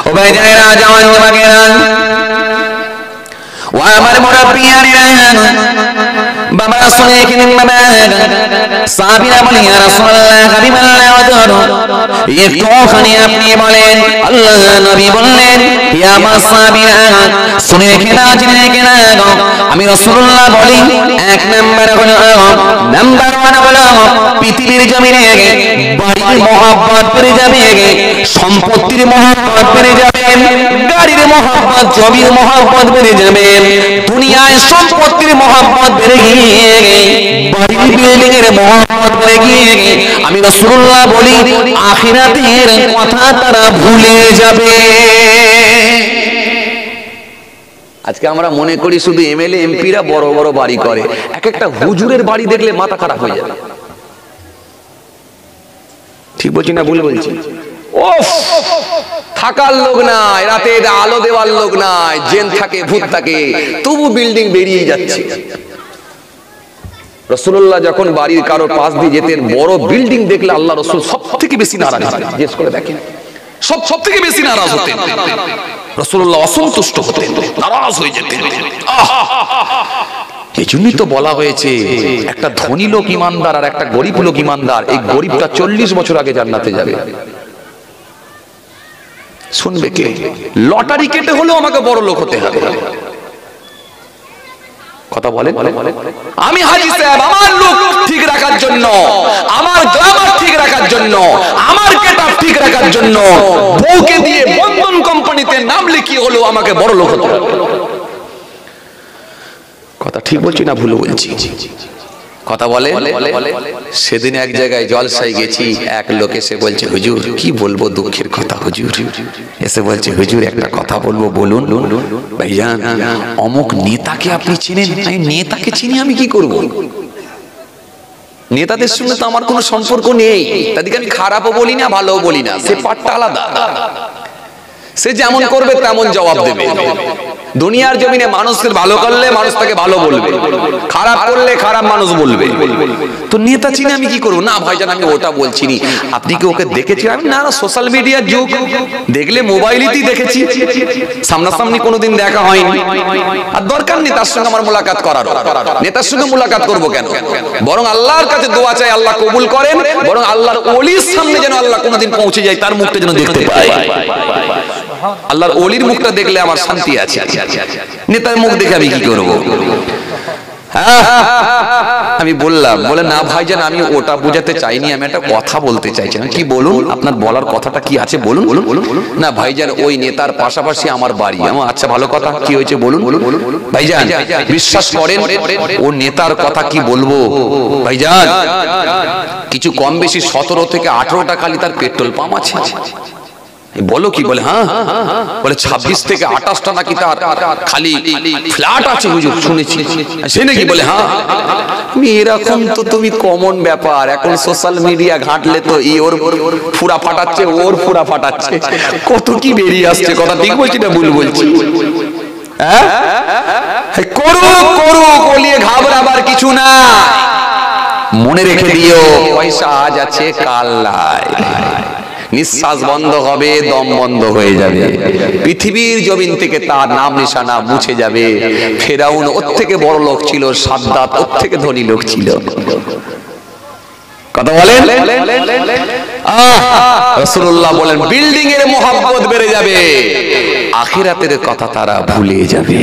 ও ভাই যারা জওয়ান যুবকেরা ও আমার মুরব্বিয়ানেরা বাবা শুনে কিনেন বাবা সাহাবীরা বলেন ইয়া রাসূলুল্লাহ হাবিবাল্লাহ ওয়াজহরু একটুখানি আপনি বলেন আল্লাহ নবী বললেন ইয়া সাহাবীরা শুনে কিনা জেনে কিনা আমি রাসূলুল্লাহ বলি এক নাম্বার হলো নাম্বার 1 হলো পৃথিবীর জমিনে বাড়ির মহব্বত পেয়ে যাবে সম্পত্তির মহব্বত পেয়ে যাবে গাড়ির মহব্বত জমির মহব্বত পেয়ে যাবে দুনিয়ায় সম্পত্তির মহব্বত বেড়ে গিয়ে বাড়ির বিল্ডিং এর মহব্বত বেড়ে গিয়ে আমি রাসূলুল্লাহ বলি আখিরাতের কথা তারা ভুলে যাবে। আজকে আমরা মনে করি শুধু এমএলএ এমপিরা বড় বড় বাড়ি করে, এক একটা হুজুরের বাড়ি দেখলে মাথা খারাপ হয়ে যাবে। ঠিক বলছি না ভুল বলছি? ওফ, থাকার লোক নাই, রাতে আলো দেওয়ার লোক নাই, জেন থাকে ভূত থাকে, তবু বিল্ডিং বেরিয়ে যাচ্ছে। রাসূলুল্লাহ যখন বাড়ির কারো পাশ দিয়ে যেতেন, বড় বিল্ডিং দেখলে আল্লাহ রাসূল সবথেকে বেশি নারাজ হতেন। জিজ্ঞেস করে দেখেন, সবথেকে বেশি নারাজ হতেন রাসূলুল্লাহ, অসন্তুষ্ট হতেন, নারাজ হয়ে যেতেন। এই জন্যই তো বলা হয়েছে একটা ধনী লোক ইমানদার আর একটা গরিব লোক ইমানদার, এই গরিবটা 40 বছর আগে জান্নাতে যাবে। শুনবে কে? লটারি কেটে হলেও আমাকে বড় লোক হতে হবে। কথা বলেন, আমি হাজী সাহেব আমার লোক ঠিক রাখার জন্য, আমার গ্রামার ঠিক রাখার জন্য, আমার গেটআপ ঠিক রাখার জন্য বউকে দিয়ে বন্ধন কোম্পানিতে নাম লিখিয়ে হলেও আমাকে বড় লোক হতে হবে। কথা ঠিক বলছি না ভুল বলছি? কথা বলে। সেদিন এক জায়গায় জলসায় গেছি, এক লোক এসে বলছে হুজুর কি বলবো দুঃখের কথা হুজুর, এসে বলছে হুজুর একটা কথা বলবো বলুন। ভাইজান অমুক নেতাকে আপনি চিনেন? আমি নেতাকে চিনি, আমি কি করব? নেতাদের সঙ্গে তো আমার কোনো সম্পর্ক নেই, তাদেরকে আমি খারাপও বলি না ভালোও বলি না, সে পাঠটা আলাদা। সে যেমন করবে তেমন জবাব দেবে। দুনিয়ার জমিনে মানুষের ভালো করলে মানুষ তাকে ভালো বলবে, খারাপ করলে খারাপ মানুষ বলবে। তো নেতা চিনে আমি কি করবো? না ভাইজান আমি ওটা বলছি নি। আপনি কি ওকে দেখেছেন? আমি না, সোশ্যাল মিডিয়ার যুগ, দেখলে মোবাইলেতেই দেখেছি, সামনাসামনি কোনোদিন দেখা হয়নি। আর দরকার নেই তার সঙ্গে আমার মুলাকাত করার। নেতার সঙ্গে মুলাকাত করবো কেন? বরং আল্লাহর কাছে দোয়া চাই আল্লাহ কবুল করেন, বরং আল্লাহর ওলির সামনে যেন আল্লাহ কোনোদিন পৌঁছে যায়, তার মুখটা যেন দেখতে পাই। আল্লাহর ওলির মুখটা দেখলে আমার শান্তি আছে। নেতার মুখ দেখে আমি কি করবো? আমি বললাম, বলে না ভাইজান আমি ওটা বোঝাতে চাইনি, আমি একটা কথা বলতে চাইছি। কি বলুন, আপনার বলার কথাটা কি আছে বলুন। না ভাইজান ওই নেতার পাশাপাশি আমার বাড়ি। আমার আচ্ছা ভালো কথা, কি হয়েছে বলুন। ভাইজান বিশ্বাস করেন ও নেতার কথা কি বলবো ভাইজান, কিছু কম বেশি 17 থেকে 18টা খালি তার পেট্রোল পাম্প আছে। বলো কি? বলে হ্যাঁ, বলে 26 থেকে 28টা নাকি তার খালি ফ্ল্যাট আছে হুজুর, শুনেছি। সে নাকি? বলে হ্যাঁ। এরকম তো তুমি কমন ব্যাপার, এখন সোশ্যাল মিডিয়া ঘাঁটলে তো ওর ফুরা ফাটাচ্ছে, ওর ফুরা ফাটাচ্ছে, কত কি বেরিয়ে আসছে। কথা ঠিক বলছি না ভুল বলছি? করো বলিয়ে ঘাবড়াবার কিছু না, মনে রেখে দিও পয়সা আজ আছে কাল নাই। নিঃশ্বাস বন্ধ হবে, দম বন্ধ হয়ে যাবে, পৃথিবীর জমিন থেকে তার নাম নিশানা মুছে যাবে। ফেরাউন ওর থেকে বড় লোক ছিল, সাদ্দাত ওর থেকে ধনী লোক ছিল। কথা বলেন। রাসূলুল্লাহ বলেন বিল্ডিং এর মহব্বত বেড়ে যাবে, আখিরাতের কথা তারা ভুলে যাবে।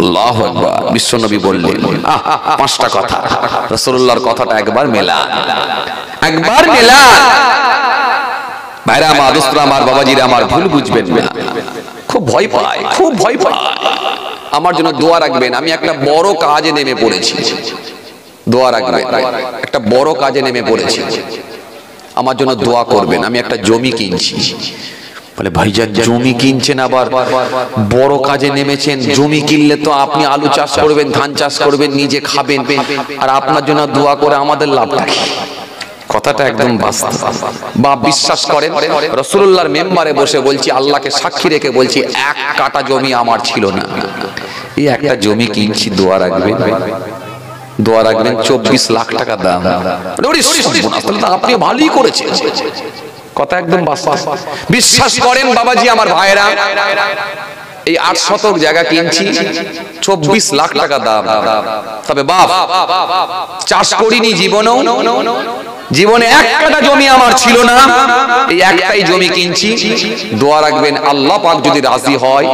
আল্লাহু আকবার। বিশ্বনবী বললেন 5টা কথা। রাসূলুল্লাহর কথাটা একবার মেলা। ভাইরা আমার, দোস্তরা আমার, বাবাজিরা আমার, ভুল বুঝবেন না। খুব ভয় পায়, খুব ভয় পায়। আমার জন্য দোয়া রাখবেন। আমি একটা বড় কাজে নেমে পড়েছি, দোয়া রাখবেন। একটা বড় কাজে নেমে পড়েছি, আমার জন্য দোয়া করবেন। আমি একটা জমি কিনছি। বলে ভাইজান জমি কিনছেন, আবার বড় কাজে নেমেছেন? জমি কিনলে তো আপনি আলু চাষ করবেন, ধান চাষ করবেন, নিজে খাবেন, আর আপনার জন্য দোয়া করে আমাদের লাভটা কি? কথাটা একদম বাস্তব। বা বিশ্বাস করেন রাসূলুল্লাহর মেম্বারে বসে বলছি, আল্লাহকে সাক্ষী রেখে বলছি, 1 কাটা জমি আমার ছিল না। এই একটা জমি কিনছি, দোয়া রাখবেন। 24 লাখ টাকা দাম। আপনি ভালোই করেছেন। কথা একদম বাস্তব। বিশ্বাস করেন বাবাজি আমার ভাইরা, এই 8 শতক জায়গা কিনছি, 24 লাখ টাকা দাম। তবে বাপ, চাষ করিনি জীবনেও, জীবনে এক কাঠা জমি আমার ছিল না, এই একটাই জমি কিনছি। দোয়া রাখবেন আল্লাহ পাক যদি রাজি হয়,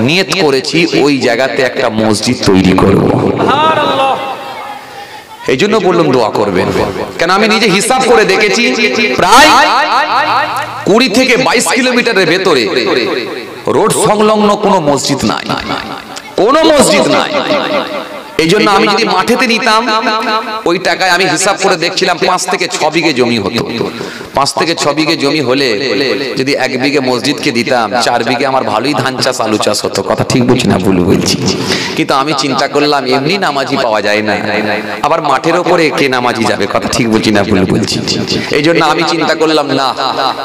নিয়ত করেছি ওই জায়গাতে একটা মসজিদ তৈরি করব। সুবহানাল্লাহ। এই জন্য বললাম দোয়া করবেন, কেন আমি নিজে হিসাব করে দেখেছি প্রায় 20 থেকে 22 কিলোমিটারের ভেতরে রোড সংলগ্ন কোনো মসজিদ নাই, কোনো মসজিদ নাই। এই জন্য আমি যদি মাঠেতে নিতাম, ওই টাকায় আমি হিসাব করে দেখছিলাম 5 থেকে 6 বিঘে জমি হতো। 5 থেকে 6 বিঘে জমি হলে যদি 1 বিঘে মসজিদকে দিতাম, 4 বিঘে আমার ভালোই ধান চাষ আলু চাষ হতো। কথা ঠিক বলছি না ভুল বলছি? কিন্তু আমি চিন্তা করলাম এমনি নামাজি পাওয়া যায় না, আবার মাঠের ওপরে কে নামাজি যাবে? কথা ঠিক বলছি না ভুল বলছি? এই জন্য আমি চিন্তা করলাম না,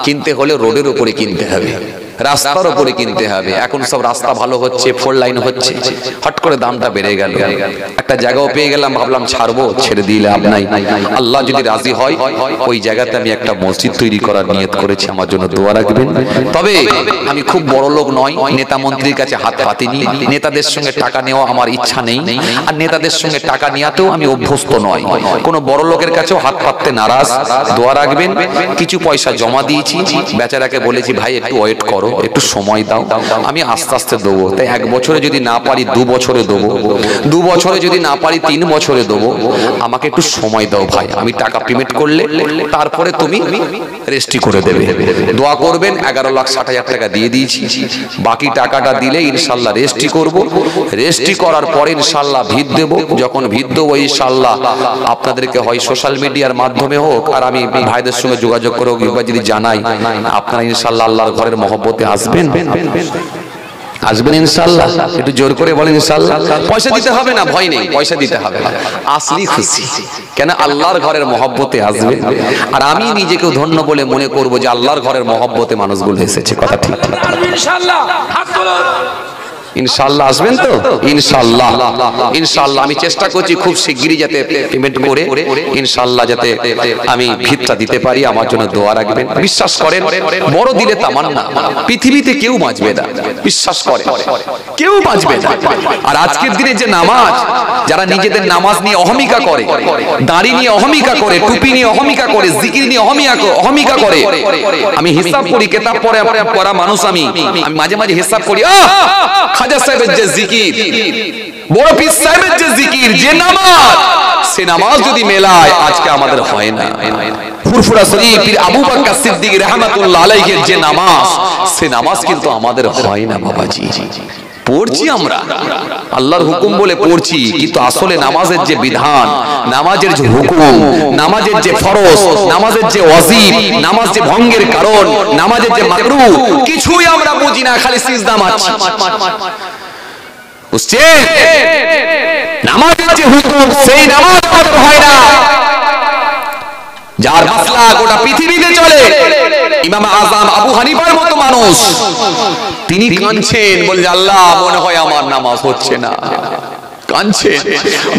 কিনতে হলে রোডের উপরে কিনতে হবে, রাস্তার উপরে কিনতে হবে। এখন সব রাস্তা ভালো হচ্ছে, 4 লাইন হচ্ছে, হট করে দামটা বেড়ে গেল। একটা জায়গাও পেয়ে গেলাম, ভাবলাম ছাড়বো, ছেড়ে দিয়ে লাভ নাই। আল্লাহ যদি রাজি হয়, ওই জায়গাতে আমি একটা মসজিদ তৈরি করার নিয়ত করেছি। আমার জন্য দোয়া রাখবেন। তবে আমি খুব বড় লোক নয়, নেতা মন্ত্রীর কাছে হাত পাতিনি, নেতাদের সঙ্গে টাকা নেওয়া আমার ইচ্ছা নেই, আর নেতাদের সঙ্গে টাকা নেওয়াতেও আমি অভ্যস্ত নয়। কোনো বড় লোকের কাছেও হাত পাততে নারাজ। দোয়া রাখবেন। কিছু পয়সা জমা দিয়েছি, বেচারাকে বলেছি ভাই একটু ওয়েট করো, একটু সময় দাও, আমি আস্তে আস্তে দেবো। তাই 1 বছরে যদি না পারি 2 বছরে দেবো, 2 বছরে যদি না পারি 3 বছরে দেবো। আমাকে একটু সময় দাও ভাই, আমি টাকা পেমেন্ট করলে তারপরে তুমি রেস্টি করে দেবে। দোয়া করবেন। 11,60,000 টাকা দিয়ে দিয়েছি, বাকি টাকাটা দিলে ইনশাল্লাহ রেস্টি করব। রেস্টি করার পরে ইনশাল্লাহ ভিত দেব। যখন ভিত দেবো ইনশাল্লাহ আপনাদেরকে হয় সোশ্যাল মিডিয়ার মাধ্যমে হোক, আর আমি ভাইদের সঙ্গে যোগাযোগ করে হোক, যদি জানাই, আপনারা ইনশাল্লাহ আল্লাহর ঘরের মহব্বতে আসবেন, আসবেন ইনশাআল্লাহ। একটু জোর করে বলেন ইনশাআল্লাহ। পয়সা দিতে হবে না, ভয় নেই, পয়সা দিতে হবে না, আসলি খুশি। কেন? আল্লাহর ঘরের মহব্বতে আসবে। আর আমি নিজেকে ধন্য বলে মনে করব যে আল্লাহর ঘরের মহব্বতে মানুষগুলো এসেছে। কথা ঠিক ইনশাআল্লাহ। হাত তোলো ইনশাআল্লাহ। আসবেন তো ইনশাআল্লাহ? ইনশাআল্লাহ আমি চেষ্টা করছি খুব শিগগিরই যাতে পেমেন্ট করে ইনশাআল্লাহ যাতে আমি ভিতটা দিতে পারি। আমার জন্য দোয়া রাখবেন। বিশ্বাস করেন, বড় দিলে তামান্না, পৃথিবীতে কেউ বাঁচবে না। বিশ্বাস করেন, কেউ বাঁচবে না। আর আজকের দিনে যে নামাজ, যারা নিজেদের নামাজ নিয়ে অহমিকা করে, দাড়ি নিয়ে অহমিকা করে, টুপি নিয়ে অহমিকা করে, জিকির নিয়ে অহমিকা করে, আমি হিসাব করি, কেতাব পড়া মানুষ, আমি মাঝে মাঝে হিসাব করি, খাজা সাহেবের যে জিকির, বড় পীর সাহেবের যে জিকির, যে নামাজ, সে নামাজ যদি মেলায় আজকে আমাদের হয় না। ফুরফুরা শরীফ পীর আবু বকর সিদ্দিক রাহমাতুল্লাহ আলাইহির যে নামাজ, সে নামাজ কিন্তু আমাদের হয় না বাবাজি। পড়ছি আমরা, আল্লাহর হুকুম বলে পড়ছি, কিন্তু আসলে নামাজের যে বিধান, নামাজের যে হুকুম, নামাজের যে ফরজ, নামাজের যে ওয়াজিব, নামাজ যে ভঙ্গের কারণ, নামাজের যে মাকরুহ, কিছুই আমরা বুঝি না, খালি সিজদা মারছি। বুঝছেন? নামাজের যে হুকুম, সেই নামাজ আমাদের হয় না। যার মাসলা গোটা পৃথিবীতে চলে, ইমাম আযম আবু হানিফার মতো মানুষ, তিনি কাঁদছেন, বলে আল্লাহ মনে হয় আমার নামাজ হচ্ছে না। কাঁদছেন।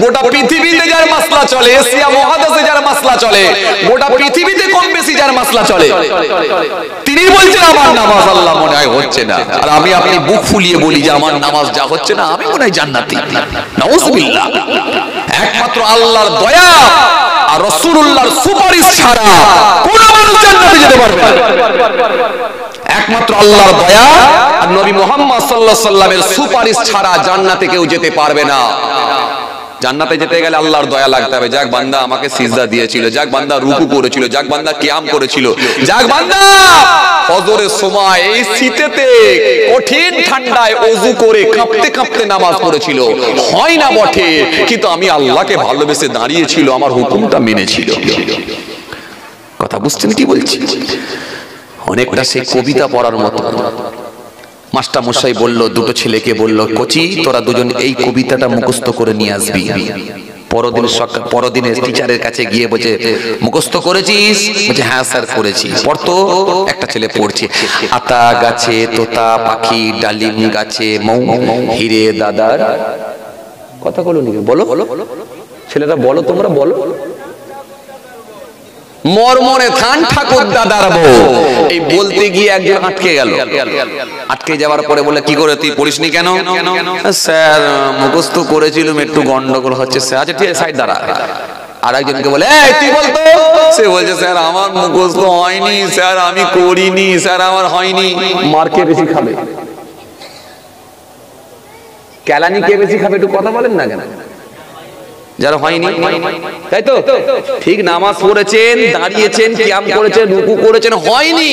গোটা পৃথিবীতে যার মাসলা চলে, এশিয়া মহাদেশে যার মাসলা চলে, গোটা পৃথিবীতে কম বেশি যার মাসলা চলে, তিনি বলছেন আমার নামাজ আল্লাহ মনে হয় হচ্ছে না। আর আমি আপনি বুক ফুলিয়ে বলি যে আমার নামাজ যা হচ্ছে না, আমি মনে হয় জান্নাতি। নাউযুবিল্লাহ। একমাত্র আল্লাহর দয়া আর রাসূলুল্লাহর সুপারিশ ছাড়া কোন মানুষ জান্নাতে যেতে পারবে না। একমাত্র আল্লাহর দয়া আর নবী মুহাম্মদ সাল্লাল্লাহু আলাইহি সাল্লামের সুপারিশ ছাড়া জান্নাতে কেউ যেতে পারবে না। জান্নাতে যেতে গেলে আল্লাহর দয়া লাগতে হবে। যাক বান্দা আমাকে সিজদা দিয়েছিল, যাক বান্দা রুকু করেছিল, যাক বান্দা কিয়াম করেছিল, যাক বান্দা ফজরের সময় এই শীতেতে কঠিন ঠান্ডায় ওযু করে কাঁপতে কাঁপতে নামাজ পড়েছিল। হয় না বটে, কিন্তু আমি আল্লাহকে ভালোবেসে দাঁড়িয়েছিল, আমার হুকুমটা মেনেছিল। কথা বুঝছেন কি বলছি? অনেকটা সেই কবিতা পড়ার মতো। মাস্টার মশাই বলল, দুটো ছেলেকে বলল, কোচি তোরা দুজন এই কবিতাটা মুখস্থ করে নিয়ে আসবি। পরদিনে টিচারের কাছে গিয়ে বলছে, মুখস্থ করেছিস? বলছে হ্যাঁ স্যার করেছি। পড়তো। একটা ছেলে পড়ছে, আতা গাছে তোতা পাখি, ডালিম গাছে মৌ, হিরে দাদার কথা বলো নি, বলো ছেলেরা বলো, তোমরা বলো, মরমরে থান ঠাকুর দাদার বউ। এই বলতে গিয়ে একজন আটকে গেল। আটকে যাওয়ার পরে বলে, কি করে তুই পড়িসনি কেন? স্যার মুখস্থ করেছিলাম, একটু গন্ডগোল হচ্ছে স্যার। আচ্ছা ঠিক আছে, সাইড দাঁড়া। আর একজনকে বলে, এই তুই বলতো। সে বলছে, স্যার আমার মুখস্থ হয়নি স্যার, আমি করিনি স্যার, আমার হয়নি। মার কে বেশি খাবে? কেলানি কে বেশি খাবে? একটু কথা বলেন না কেন? যারা হয়নি, তাই তো? ঠিক নামাজ পড়েছেন, দাঁড়িয়েছেন, কিয়াম করেছেন, রুকু করেছেন, হয়নি,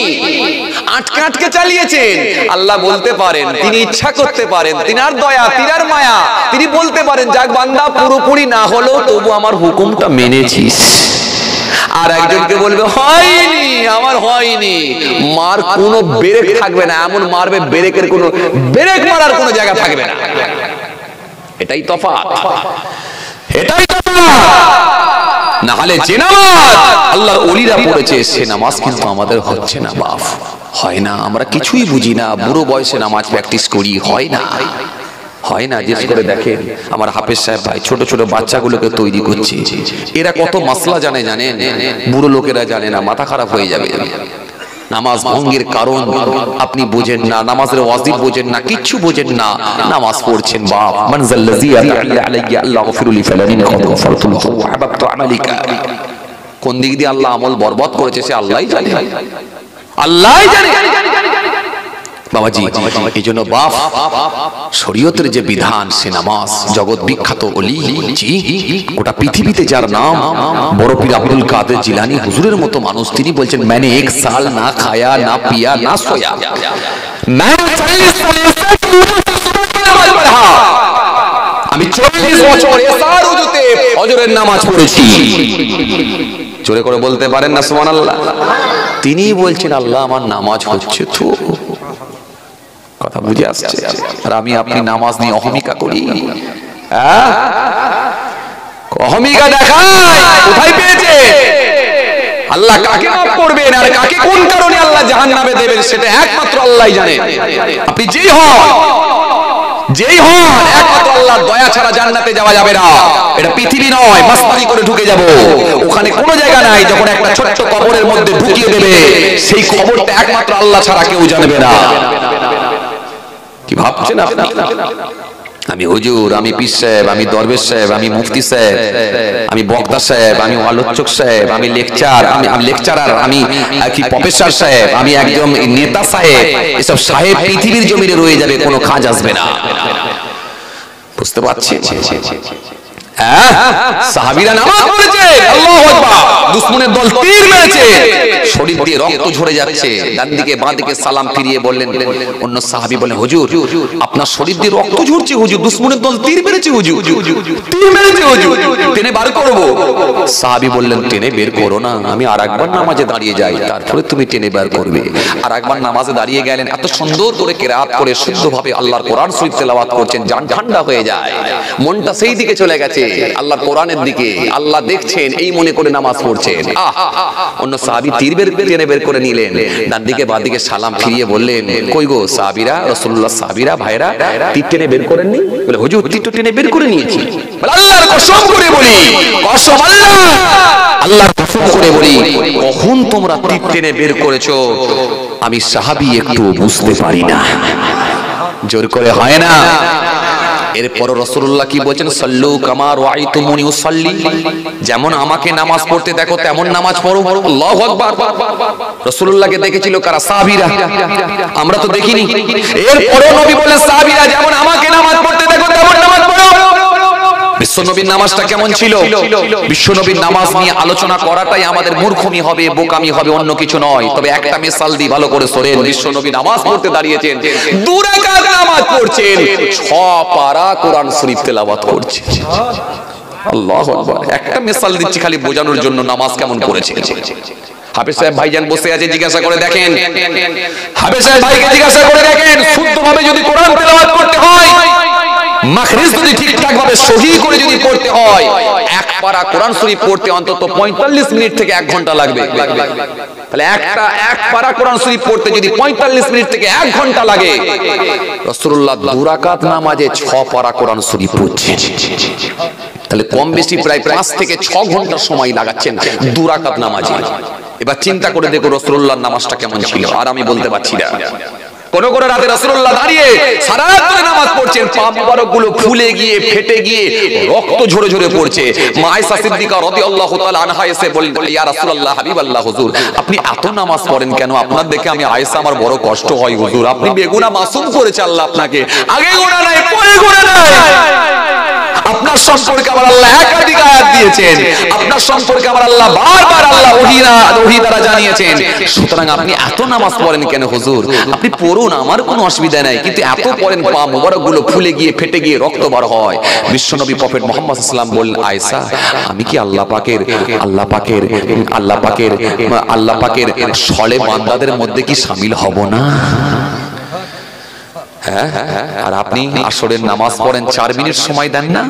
আটকে আটকে চালিয়েছেন। আল্লাহ বলতে পারেন, তিনি ইচ্ছা করতে পারেন, তিনার দয়া, তিনার মায়া, তিনি বলতে পারেন, যাক বান্দা পুরোপুরি না হলেও তবু আমার হুকুমটা মেনেছিস। আর একজনকে বলবে, হয়নি, আমার হয়নি। মার কোনো ব্রেক থাকবে না, এমন মারবে ব্রেকের কোনো ব্রেক মারার কোনো জায়গা থাকবে না। এটাই তফাৎ, এটাই তফাৎ। না হলে যে নামাজ আল্লাহর ওলিরা পড়েছে, সে নামাজ কিন্তু আমাদের হচ্ছে না বাপ, হয় না। আমরা কিছুই বুঝি না, বুড়ো বয়সে নামাজ প্র্যাকটিস করি, হয় না, হয় না। জিজ্ঞেস করে দেখেন আমার হাফেজ সাহেব ভাই ছোট ছোট বাচ্চাগুলোকে তৈরি করছে, এরা কত মাসলা জানে জানেন? বুড়ো লোকেরা জানে না, মাথা খারাপ হয়ে যাবে। নামাজ ভঙ্গের কারণ আপনি বোঝেন না, নামাজের ওয়াজিব বোঝেন না, কিচ্ছু বোঝেন না, নামাজ পড়ছেন বাপ। মানজাল্লাযী ইয়াতাআল্লা আলাইয়া আল্লাগফিরু লি ফালানি ক্বাদ গফারতু লাহু ওয়া হাবাবতু আমালিকা। কোন দিক দিয়ে আল্লাহ আমল বরবাদ করেছে সে আল্লাহই জানে, আল্লাহই জানে বাবাজি। এই জন্য বাপ, শরীয়তের যে বিধান সে নামাজ। জগৎ বিখ্যাত ওলি, গোটা পৃথিবীতে যার নাম, বড় পীর আব্দুল কাদের জিলানী হুজুরের মতো মানুষ, তিনি বলছেন, मैंने एक साल ना खाया ना पिया ना सोया, मैंने 40 साल নামাজ পড়া, আমি 40 বছর এসার ওজুতে ফজরের নামাজ পড়েছি। জোরে করে বলতে পারেন না সুবহানাল্লাহ? তিনি বলছেন, আল্লাহ আমার নামাজ হচ্ছে তো। কথা বুঝে আসছে? আর আমি আপনি নামাজ নিয়ে অহমিকা করি, অহমিকা দেখাই। কোথায় পেয়েছে? আল্লাহ কাকে মাফ করবেন আর কাকে কোন কারণে আল্লাহ জাহান্নামে দেবেন সেটা একমাত্র আল্লাহই জানেন। আপনি যেই হন, যেই হন, একমাত্র আল্লাহর দয়া ছাড়া জান্নাতে যাওয়া যাবে না। এটা পৃথিবী নয় মাস্তানি করে ঢুকে যাব, ওখানে কোনো জায়গা নাই। যখন একটা ছোট্ট কবরের মধ্যে ঢুকিয়ে দেবে, সেই খবরটা একমাত্র আল্লাহ ছাড়া কেউ জানবে না। কি ভাবছেন আপনি? আমি হুজুর, আমি পীর সাহেব, আমি দরবেশ সাহেব, আমি মুফতি সাহেব, আমি বক্তা সাহেব, আমি আলোচক সাহেব, আমি লেকচারার, আমি কি প্রফেসর সাহেব, আমি একজন নেতা সাহেব, এসব সাহেব পৃথিবীর জমিনে রয়ে যাবে, কোনো কাজ আসবে না। বুঝতে পারছেন? সাহাবীরা নামাজ পড়েছে, আল্লাহু আকবার, দুশমনের দল তীর মেরেছে, শরীর দিয়ে রক্ত ঝরে যাচ্ছে, ডান দিকে বাঁ দিকে সালাম ফিরিয়ে বললেন, অন্য সাহাবী বলেন, হুজুর আপনার শরীর দিয়ে রক্ত ঝরছে হুজুর, দুশমনের দল তীর মেরেছে হুজুর, তীর মেরেছে হুজুর, টেনে বার করব। সাহাবী বললেন, টেনে বের করো না, আমি আরেকবার নামাজে দাঁড়িয়ে যাই, তারপরে তুমি টেনে বের করবে। আরেকবার নামাজে দাঁড়িয়ে গেলেন, এত সুন্দর করে কিরাত করে শুদ্ধভাবে আল্লাহর কোরআন শরীফ তেলাওয়াত করছেন, জান ঠান্ডা হয়ে যায়, মনটা সেই দিকে চলে গেছে, আল্লাহর কোরআনের দিকে। আল্লাহ দেখছেন এই মনে করে নামাজ পড়ছেন। অন্য সাহাবী তীর টেনে বের করে নিলেন, ডান দিকে বাঁ দিকে সালাম ফিরিয়ে বললেন, কই গো সাহাবীরা, রাসূলুল্লাহ সাহাবীরা ভাইরা, তীর টেনে বের করেননি? বলে, হুজুর তীর টেনে বের করে নিয়েছি। বলে, আল্লাহর কসম করে বলি, কসম আল্লাহ, আল্লাহর কসম করে বলি, কখন তোমরা তীর টেনে বের করেছো আমি সাহাবী একটু বুঝতে পারি না। জোর করে হয় না। এরপর রাসূলুল্লাহ কি বলেন, সাল্লু কামা রাআইতুমুনি উসাল্লি, যেমন আমাকে নামাজ পড়তে দেখো তেমন নামাজ পড়ো। আল্লাহু আকবার। রাসূলুল্লাহকে দেখেছিল কারা? সাহাবীরা, আমরা তো দেখিনি। এরপরও নবী বলেন, সাহাবীরা যেমন আমাকে নামাজ পড়তে দেখো তেমন নামাজ পড়ো। বিশ্বনবীর নামাজটা কেমন ছিল? বিশ্বনবীর নামাজ নিয়ে আলোচনা করাটাই আমাদের মূর্খমি হবে, বোকামি হবে, অন্য কিছু নয়। তবে একটা মিসাল দিই, ভালো করে শোনেন। বিশ্বনবী নামাজ পড়তে দাঁড়িয়েছেন, 2 রাকাত নামাজ পড়ছেন, 6 পারা কোরআন শরীফ তেলাওয়াত করছেন। আল্লাহু আকবার। একটা মিসাল দিচ্ছি খালি বোঝানোর জন্য নামাজ কেমন পড়েছেন। হাফেজ সাহেব ভাইজান বসে আছে, জিজ্ঞাসা করে দেখেন, হাফেজ সাহেব ভাইকে জিজ্ঞাসা করে দেখেন, শুদ্ধভাবে যদি কোরআন তেলাওয়াত করতে হয়, মাখরিজ যদি ঠিকঠাক ভাবে সহি করে যদি পড়তে হয়, এক পারা কোরআন শরীফ পড়তে অন্তত 45 মিনিট থেকে 1 ঘন্টা লাগবে। তাহলে এক পারা কোরআন শরীফ পড়তে যদি 45 মিনিট থেকে 1 ঘন্টা লাগে, রাসূলুল্লাহ 2 রাকাত নামাজে 6 পারা কোরআন শরীফ পড়ছেন। তাহলে কম বেশি প্রায় 5 থেকে 6 ঘন্টা সময় লাগাচ্ছেন 2 রাকাত নামাজে। এবার চিন্তা করে দেখো রাসূলুল্লাহর নামাজটা কেমন ছিল। আর আমি বলতে পারছি না, কোন কোন রাতে রাসূলুল্লাহ দাঁড়িয়ে সারা রাত ধরে নামাজ পড়ছেন, পা মুবারক গুলো ফুলে গিয়ে ফেটে গিয়ে রক্ত ঝরে ঝরে পড়ছে। মা আয়েশা সিদ্দিকা রাদিয়াল্লাহু তাআলা আনহা এসে বললেন, ইয়া রাসূলুল্লাহ, হাবিবাল্লাহ, হুজুর আপনি এত নামাজ পড়েন কেন? আপনার দেখে আমি আয়েশা আমার বড় কষ্ট হয় হুজুর। আপনি বেগুনাহ মাসুম করেছে আল্লাহ আপনাকে, আগে গুনাহ নাই পরে গুনাহ নাই। আপনার সম্পর্কে আমার আল্লাহ একাধিক আয়াত দিয়েছেন, আপনার সম্পর্কে আমার আল্লাহ বারবার আল্লাহ ওহী দ্বারা জানিয়েছেন। সুতরাং আপনি এত নামাজ পড়েন কেন হুজুর? আপনি পড়ুন, আমার কোনো অসুবিধা নাই, কিন্তু এত পড়েন পা মোবারক গুলো ফুলে গিয়ে ফেটে গিয়ে রক্ত বার হয়। বিশ্বনবী প্রফেট মুহাম্মদ সাল্লাল্লাহু আলাইহি ওয়াসাল্লাম বললেন, আয়েশা আমি কি আল্লাহ পাকের সলে বান্দাদের মধ্যে কি শামিল হব না? আর আপনি আসরের নামাজ পড়েন, 4 মিনিট সময় দেন না,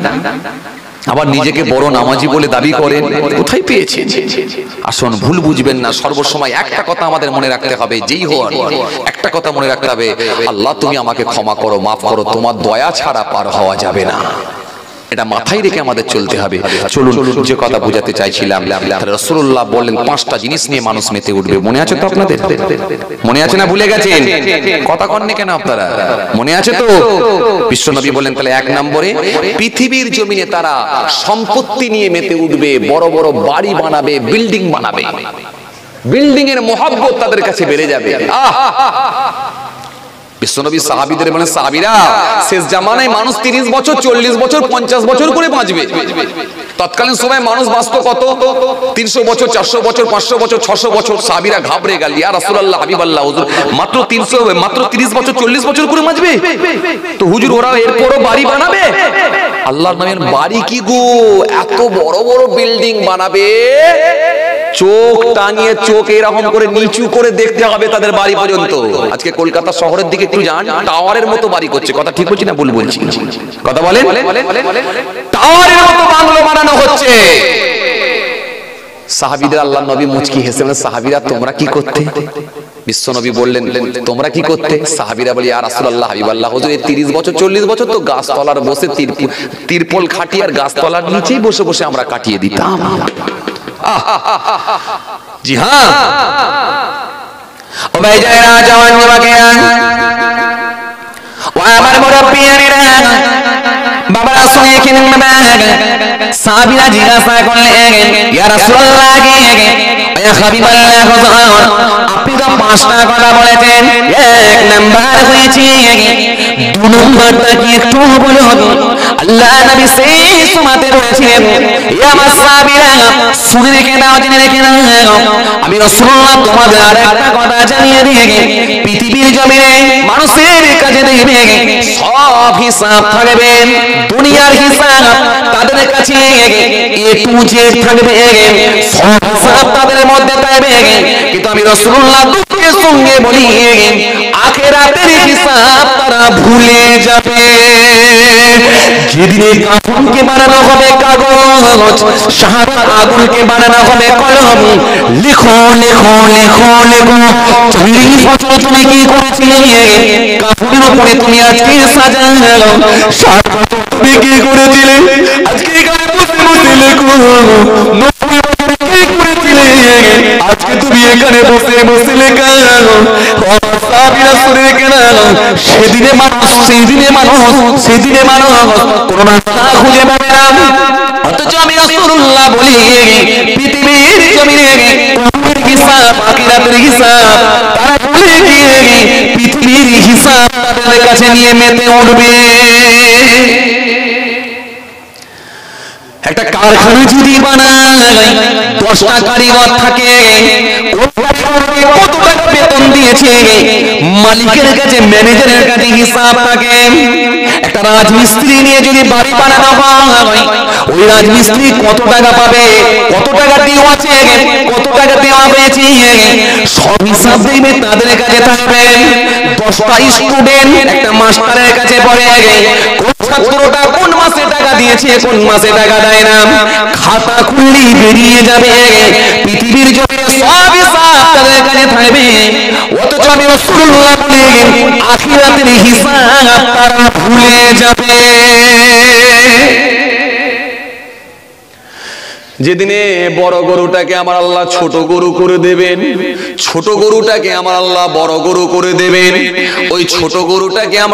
আবার নিজেকে বড় নামাজি বলে দাবি করেন। কোথায় পেয়েছেন? আসুন, ভুল বুঝবেন না। সর্বসময় একটা কথা আমাদের মনে রাখতে হবে, যেই হোক একটা কথা মনে রাখতে হবে, আল্লাহ তুমি আমাকে ক্ষমা করো, মাফ করো, তোমার দয়া ছাড়া পার হওয়া যাবে না। এটা মাথায় রেখে আমাদের চলতে হবে। চলুন, যে কথা বোঝাতে চাইছিলাম, রাসূলুল্লাহ বললেন 5টা জিনিস নিয়ে মানুষ মেতে উঠবে। মনে আছে তো আপনাদের? মনে আছে না ভুলে গেছেন? কথা কন না কেন আপনারা? মনে আছে তো? বিশ্বনবী বললেন, তাহলে 1 নম্বরে পৃথিবীর জমিনে তারা সম্পত্তি নিয়ে মেতে উঠবে, বড় বড় বাড়ি বানাবে, বিল্ডিং বানাবে, বিল্ডিং এর মহব্বত তাদের কাছে বেড়ে যাবে। বিশ্বনবী সাহাবীদের বলেন, সাহাবীরা শেষ জামানায় মানুষ 30 বছর, 40 বছর, 50 বছর করে বাঁচবে। তৎকালীন সময় মানুষ বাঁচতো কত? 300 বছর, 400 বছর, 500 বছর, 600 বছর। সাহাবীরা ঘাবড়ে গেল, ইয়া রাসূলুল্লাহ, হাবিবাল্লাহ, হুজুর মাত্র 30 বছর, 40 বছর করে বাঁচবে তো হুজুর, ওরা এরপরও বাড়ি বানাবে? আল্লাহর নামের বাড়ি কি গো, এত বড় বড় বিল্ডিং বানাবে, চোখ টাঙিয়ে চোখ এরকম করে নিচু করে দেখতে হবে তাদের বাড়ি পর্যন্ত। আজকে কলকাতা শহরের দিকে একটু যান, টাওয়ারের মতো বাড়ি করছে। কথা ঠিক বলছি না ভুল বলছি? কথা বলেন। টাওয়ারের মতো বাংলো বানানো হচ্ছে। সাহাবীদের আল্লাহর নবী মুচকি হেসে বলেন, সাহাবীরা তোমরা কি করতে? বিশ্বনবী বললেন, তোমরা কি করতে? সাহাবীরা বলে, ইয়া রাসূলুল্লাহ, হাবিবাল্লাহ, হুজুর 30 বছর 40 বছর তো গাছতলার বসে তিরপল খাটিয়ে আর গাছতলার নিচেই বসে বসে আমরা কাটিয়ে দিতাম। জি হ্যাঁ, ও ভাই যারা জওয়ান যুবকেরা, ও আমার মুরব্বিয়ানেরা, বাবারা শুনে কিনেন বাবা। সাহাবীরা জিজ্ঞাসা করলেন, ইয়া রাসূলুল্লাহ, ইয়া হাবিবাল্লাহ, হুজুর আপনি তো 5টা কথা বলেছেন, 1 নাম্বার হয়েছে, 2 নাম্বারটা কি একটু বলুন? আল্লাহ নবী সেই সুমাতে রয়েছেন, ইয়া আমার সাহাবীরা শুনে রেখে দাও, জেনে রেখে দাও, আমি রাসূলুল্লাহ তোমাদের আরেকটা কথা জানিয়ে দিয়ে পৃথিবীর জমিনে মানুষের কাছে দেখবে সব হিসাব থাকবে, দুনিয়ার হিসাব তাদের কাছে এ টু জেড থাকবে, সব হিসাব তাদের মধ্যে থাকবে, কিন্তু আমি রাসূলুল্লাহ দুঃখের সঙ্গে বলি আখিরাতের হিসাব তারা ভুলে যাবে। যেদিনে কাফনকে বানানো হবে কাগজ, শাহাদাত আগুনকে বানানো হবে কলম, লিখো লিখো লিখো লিখো 40 বছর তুমি কি করেছিলে, কাফনের উপরে তুমি আজকে সাজানো, 60 বছর তুমি কি করেছিলে, আজকে এখানে বসে বসে লেখো, 90 বছর কি করেছিলে, আজকে তুমি এখানে বসে বসে লেখো। সেদিনে মানুষ কোন রাস্তা খুঁজে পাবে না, অথচ আমি রাসূলুল্লাহ বলি পৃথিবীর জমিনে কবরের হিসাব, আখিরাতের হিসাব তারা ভুলে গিয়ে পৃথিবীর হিসাব তাদের কাছে নিয়ে মেতে উঠবে। একটা কারখানা যদি বানায় 10টা কারিগর থাকে, কত টাকা বেতন দিয়েছে, মালিকের কাছে ম্যানেজারের কাছে হিসাব থাকে। একটা রাজমিস্ত্রি নিয়ে যদি বাড়ি বানানো হয়, ওই রাজমিস্ত্রি কত টাকা পাবে, কত টাকা দেওয়া আছে, কত টাকা দেওয়া হয়েছে, সব হিসাব দিবে তাদের কাছে থাকবে। 10টা স্টুডেন্ট একটা মাস্টারের কাছে পড়ে, ছাত্রটা কোন মাসে টাকা দিয়েছে, কোন মাসে টাকা দেয় না, খাতা খুললেই বেরিয়ে যাবে। পৃথিবীর জমিনে সব হিসাব তাদের কাছে থাকবে, অথচ আমি রাসূলুল্লাহ বলেন আখিরাতের হিসাব তারা ভুলে যাবে। যেদিনে বড় গরুটাকে আমার আল্লাহ ছোট গরু করে দেবেন, ছোট গরুটাকে আমার আল্লাহ বড় গরু করে দেবেন, ওই ছোট গরুটাকে আমার